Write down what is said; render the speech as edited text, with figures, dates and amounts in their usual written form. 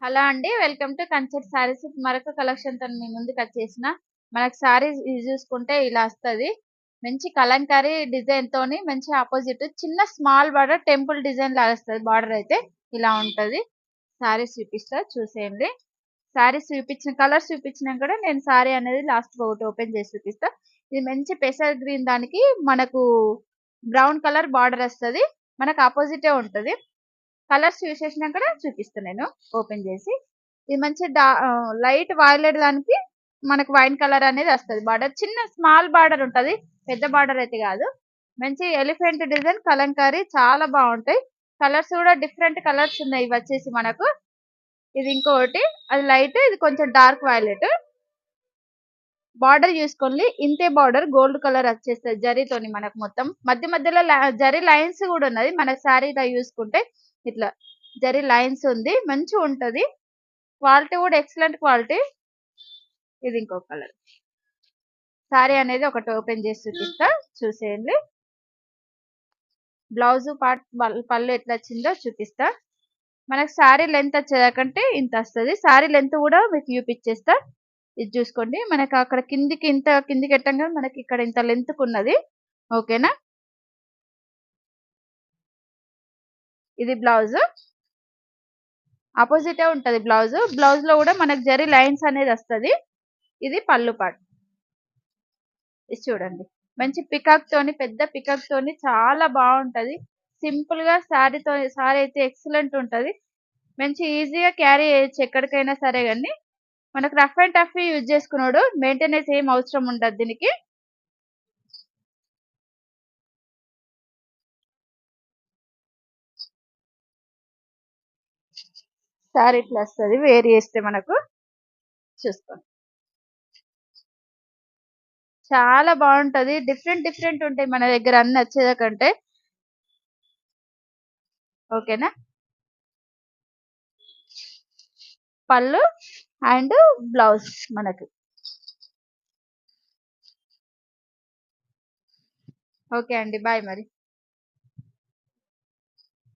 Hello అండి. Welcome to కంచెట్ sarees. మరొక కలెక్షన్‌తో మీ ముందుకొచ్చేసిన. మనకు సారీస్ ఇది చూసుకుంటే ఇలా వస్తది. మంచి కలంకారీ డిజైన్‌తోని మంచి అపోజిట్ చిన్న స్మాల్ బార్డర్ టెంపుల్ డిజైన్ లాగా వస్తది. బార్డర్ అయితే ఇలా ఉంటది. సారీస్ చూపిస్తా చూసేయండి. సారీస్ చూపించిన కలర్స్ చూపించినా కూడా నేను సారీ అనేది లాస్ట్‌కి ఒకటి ఓపెన్ చేసి చూపిస్తా. ఇది మంచి పెసర్ గ్రీన్ దానికి మనకు బ్రౌన్ కలర్ బార్డర్ వస్తది. మనకు అపోజిటే ఉంటది. కలర్స్ చూసేసినాక చూపిస్తా నేను ఓపెన్ చేసి. ఇది మంచి లైట్ వాయిలెట్ దానికి మనకు వైన్ కలర్ అనేది వస్తది. బార్డర్ చిన్న స్మాల్ బార్డర్ ఉంటది. పెద్ద బార్డర్ అయితే కాదు. మంచి ఎలిఫెంట్ డిజైన్ కలంకారీ చాలా బాగుంటాయి. కలర్స్ కూడా డిఫరెంట్ కలర్స్ ఉన్నాయి. ఇవి వచ్చేసి మనకు ఇది ఇంకొకటి అది లైట్ ఇది కొంచెం డార్క్ వైలెట్. బార్డర్ చూసుకోండి ఇంతే బార్డర్ గోల్డ్ కలర్ వచ్చేస్తది జరీతోని మనకు మొత్తం మధ్య మధ్యలో జరీ లైన్స్ కూడా ఉన్నది. మన శారీలో చూసుకుంటే ఇట్లా జరీ లైన్స్ ఉంది. మంచిగా ఉంటది. క్వాలిటీ కూడా ఎక్సలెంట్ క్వాలిటీ. ఇది ఇంకో కలర్. శారీ అనేది ఒకటి ఓపెన్ చేసి చూపిస్తా చూసేయండి. బ్లౌజ్ పార్ట్ పళ్ళు ఎట్లా వచ్చిందో చూపిస్తా. మనకు శారీ లెంత్ వచ్చేదాకంటే ఇంత వస్తది. శారీ లెంత్ కూడా మీకు చూపించేస్తా. ఇది చూసుకోండి మనకు అక్కడ కిందికి ఇంత కిందికి ఎట్టంగా మనకి ఇక్కడ ఇంత లెంత్ ఉన్నది. ఓకేనా. ఇది బ్లౌజ్ ఆపోజిటే ఉంటది. బ్లౌజ్ లో కూడా మనకు జరీ లైన్స్ అనేది వస్తది. ఇది పళ్ళు పార్ట్. ఇది చూడండి మంచి పికాక్ తోని పెద్ద పికాక్ తోని చాలా బాగుంటది. సింపుల్ గా సారీ అయితే ఎక్సలెంట్ ఉంటది. మంచి ఈజీగా క్యారీ చేయొచ్చు ఎక్కడికైనా సరే గాని. మనకు రఫ్ అండ్ టఫ్ యూజ్ చేసుకున్నాడు మెయింటెనెన్స్ ఏం అవసరం ఉండదు దీనికి. సారీ ఇట్లా వస్తది వేర్ చేస్తే మనకు చూసుకోండి. చాలా బాగుంటది. డిఫరెంట్ డిఫరెంట్ ఉంటాయి మన దగ్గర అన్ని వచ్చేదాకంటే. ఓకేనా. పళ్ళు అండ్ బ్లౌజ్ మనకు. ఓకే అండి. బాయ్ మరి.